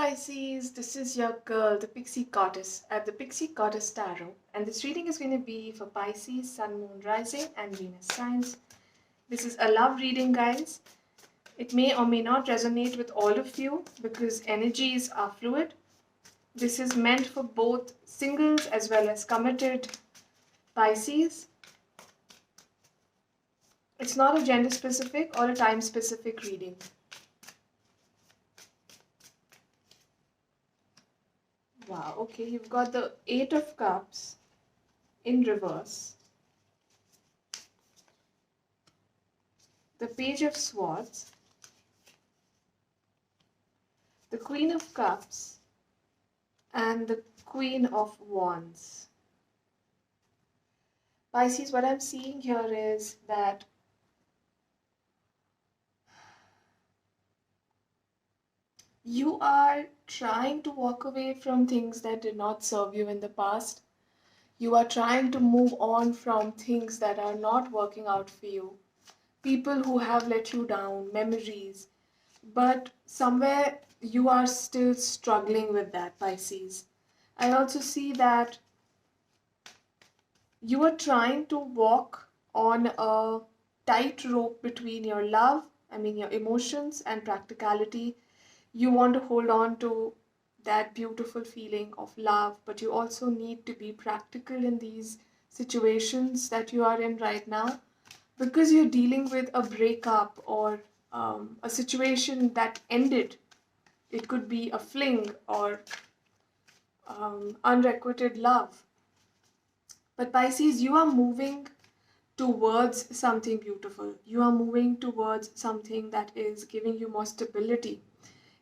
Pisces, this is your girl, the Pixie Goddess, at the Pixie Goddess Tarot, and this reading is going to be for Pisces, Sun, Moon, Rising, and Venus signs. This is a love reading, guys. It may or may not resonate with all of you because energies are fluid. This is meant for both singles as well as committed Pisces. It's not a gender specific or a time specific reading. Wow, okay, you've got the Eight of Cups in reverse, the Page of Swords, the Queen of Cups, and the Queen of Wands. Pisces, what I'm seeing here is that you are trying to walk away from things that did not serve you in the past. You are trying to move on from things that are not working out for you. People who have let you down, memories. But somewhere you are still struggling with that, Pisces. I also see that you are trying to walk on a tightrope between your your emotions and practicality. You want to hold on to that beautiful feeling of love, but you also need to be practical in these situations that you are in right now because you're dealing with a breakup or a situation that ended. It could be a fling or unrequited love. But Pisces, you are moving towards something beautiful. You are moving towards something that is giving you more stability.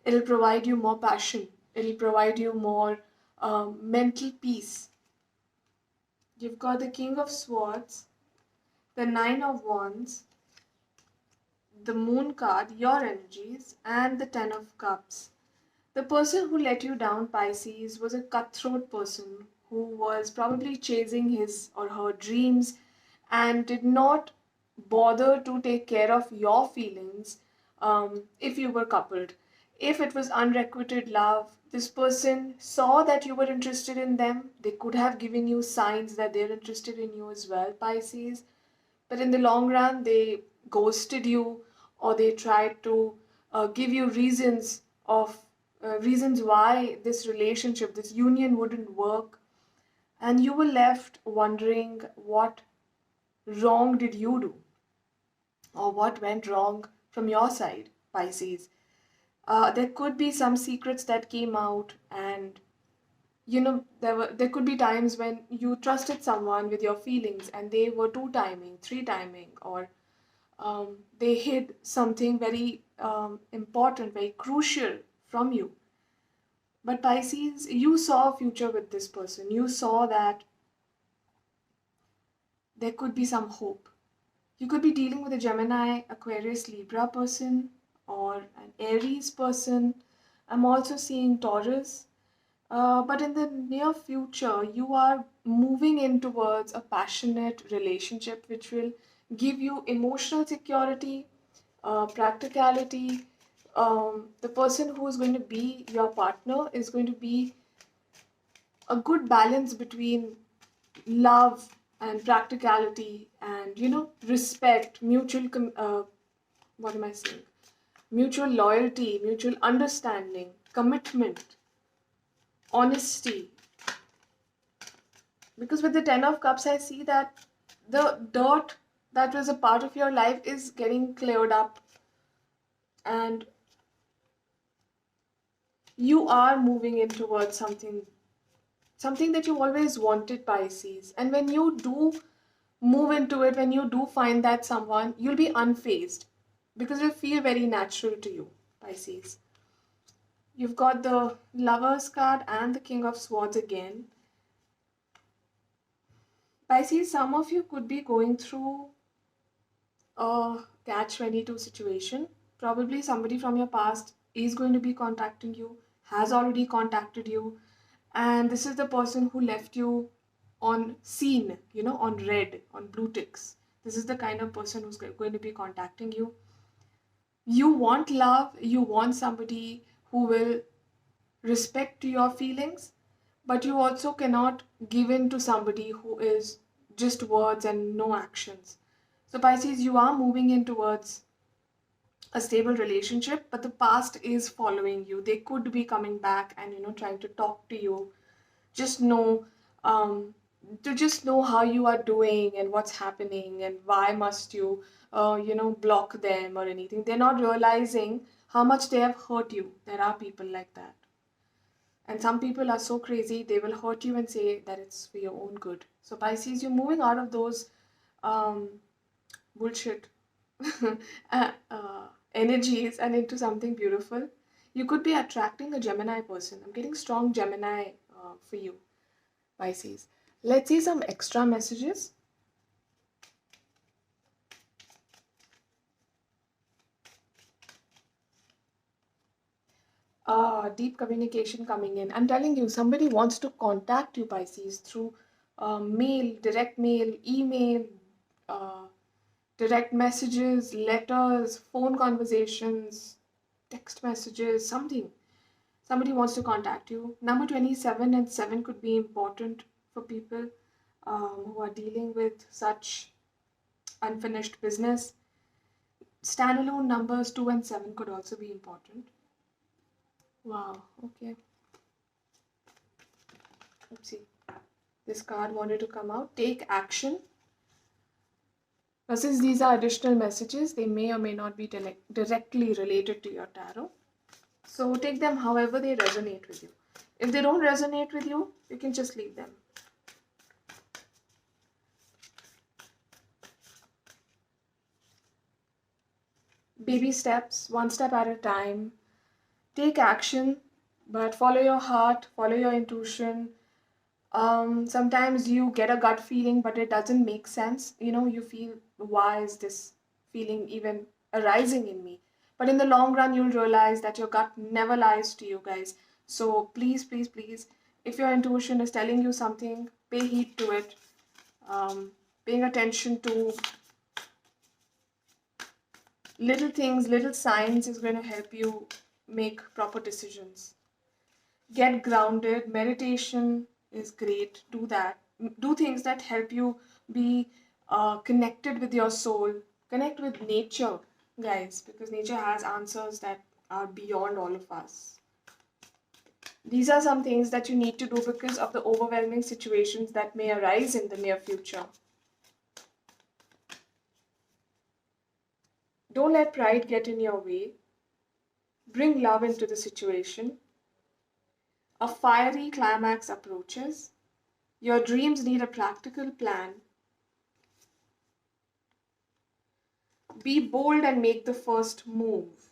It'll provide you more passion. It'll provide you more mental peace. You've got the King of Swords, the Nine of Wands, the Moon card, your energies, and the Ten of Cups. The person who let you down, Pisces, was a cutthroat person who was probably chasing his or her dreams and did not bother to take care of your feelings if you were coupled. If it was unrequited love, this person saw that you were interested in them. They could have given you signs that they're interested in you as well, Pisces. But in the long run, they ghosted you or they tried to give you reasons why this relationship, this union wouldn't work. And you were left wondering what wrong did you do or what went wrong from your side, Pisces. There could be some secrets that came out, and there could be times when you trusted someone with your feelings and they were two timing, three timing, or they hid something very important, very crucial from you. But Pisces, you saw a future with this person. You saw that there could be some hope. You could be dealing with a Gemini, Aquarius, Libra person or an Aries person. I'm also seeing Taurus. But in the near future, you are moving in towards a passionate relationship which will give you emotional security, practicality. The person who is going to be your partner is going to be a good balance between love and practicality and respect, what am I saying? Mutual loyalty, mutual understanding, commitment, honesty. Because with the Ten of Cups, I see that the dirt that was a part of your life is getting cleared up, and you are moving in towards something that you always wanted, Pisces. And when you do move into it, when you do find that someone, you'll be unfazed because it'll feel very natural to you, Pisces. You've got the Lovers card and the King of Swords again. Pisces, some of you could be going through a catch-22 situation. Probably somebody from your past is going to be contacting you, has already contacted you, and this is the person who left you on scene, on red, on blue ticks. This is the kind of person who's going to be contacting you. You want love, you want somebody who will respect to your feelings, but you also cannot give in to somebody who is just words and no actions. So, Pisces, you are moving in towards a stable relationship, but the past is following you. They could be coming back and trying to talk to you. Just know, um, to just know how you are doing and what's happening and why must you, block them or anything. They're not realizing how much they have hurt you. There are people like that. And some people are so crazy, they will hurt you and say that it's for your own good. So, Pisces, you're moving out of those um, bullshit energies and into something beautiful. You could be attracting a Gemini person. I'm getting strong Gemini for you, Pisces. Let's see some extra messages. Deep communication coming in. I'm telling you, somebody wants to contact you, Pisces, through mail, direct mail, email, uh, direct messages, letters, phone conversations, text messages, something. Somebody wants to contact you. Number 27 and 7 could be important for people who are dealing with such unfinished business. Standalone numbers 2 and 7 could also be important. Wow, okay. Oopsie. This card wanted to come out. Take action. Now, since these are additional messages, they may or may not be directly related to your tarot. So take them however they resonate with you. If they don't resonate with you, you can just leave them. Baby steps, one step at a time. Take action, but follow your heart, follow your intuition. Sometimes you get a gut feeling, but it doesn't make sense. You feel, why is this feeling even arising in me? But in the long run, you'll realize that your gut never lies to you, guys. So please, please, please, if your intuition is telling you something, pay heed to it. Paying attention to little things, little signs is going to help you make proper decisions. Get grounded. Meditation is great. Do that. Do things that help you be connected with your soul. Connect with nature, guys, because nature has answers that are beyond all of us. These are some things that you need to do because of the overwhelming situations that may arise in the near future. Don't let pride get in your way. Bring love into the situation. A fiery climax approaches. Your dreams need a practical plan. Be bold and make the first move.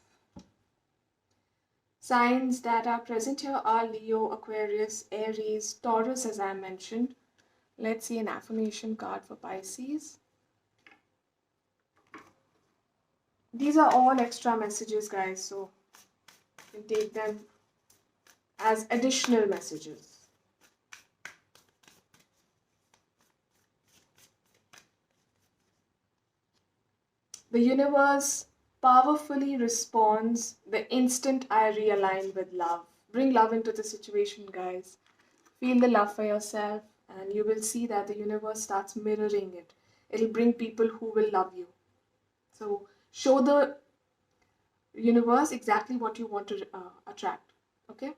Signs that are present here are Leo, Aquarius, Aries, Taurus, as I mentioned. Let's see an affirmation card for Pisces. These are all extra messages, guys, so you can take them as additional messages. The universe powerfully responds the instant I realign with love. Bring love into the situation, guys. Feel the love for yourself, and you will see that the universe starts mirroring it. It'll bring people who will love you. So, show the universe exactly what you want to attract. Okay?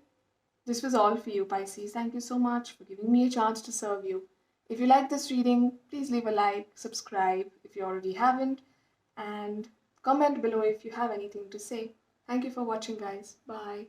This was all for you, Pisces. Thank you so much for giving me a chance to serve you. If you like this reading, please leave a like, subscribe if you already haven't, and comment below if you have anything to say. Thank you for watching, guys. Bye.